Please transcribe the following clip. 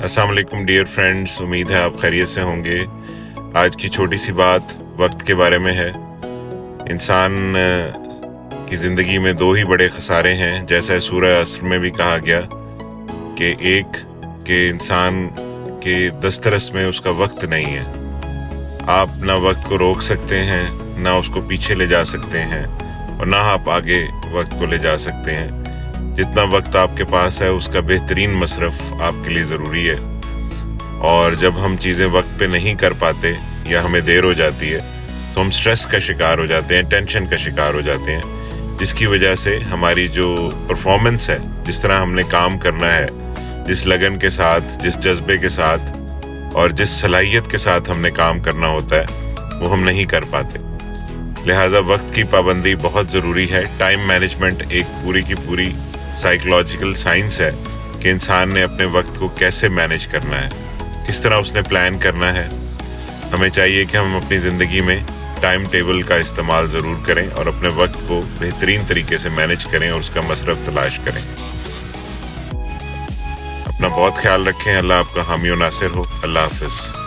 अस्सलाम वालेकुम dear friends, उम्मीद है आप खैरियत से होंगे। आज की छोटी सी बात वक्त के बारे में है। इंसान की ज़िंदगी में दो ही बड़े खसारे हैं, जैसा सूरह असर में भी कहा गया कि एक के इंसान के दस्तरस में उसका वक्त नहीं है। आप ना वक्त को रोक सकते हैं, ना उसको पीछे ले जा सकते हैं, और ना आप आगे वक्त को ले जा सकते हैं। जितना वक्त आपके पास है उसका बेहतरीन मसरफ आपके लिए ज़रूरी है। और जब हम चीज़ें वक्त पे नहीं कर पाते या हमें देर हो जाती है तो हम स्ट्रेस का शिकार हो जाते हैं, टेंशन का शिकार हो जाते हैं, जिसकी वजह से हमारी जो परफॉर्मेंस है, जिस तरह हमने काम करना है, जिस लगन के साथ, जिस जज्बे के साथ और जिस सलाहियत के साथ हमने काम करना होता है, वो हम नहीं कर पाते। लिहाजा वक्त की पाबंदी बहुत ज़रूरी है। टाइम मैनेजमेंट एक पूरी की पूरी साइकोलॉजिकल साइंस है कि इंसान ने अपने वक्त को कैसे मैनेज करना है, किस तरह उसने प्लान करना है। हमें चाहिए कि हम अपनी ज़िंदगी में टाइम टेबल का इस्तेमाल ज़रूर करें और अपने वक्त को बेहतरीन तरीके से मैनेज करें और उसका मसरफ तलाश करें। अपना बहुत ख्याल रखें। अल्लाह आपका हामी और नासिर हो। अल्लाह हाफ़िज़।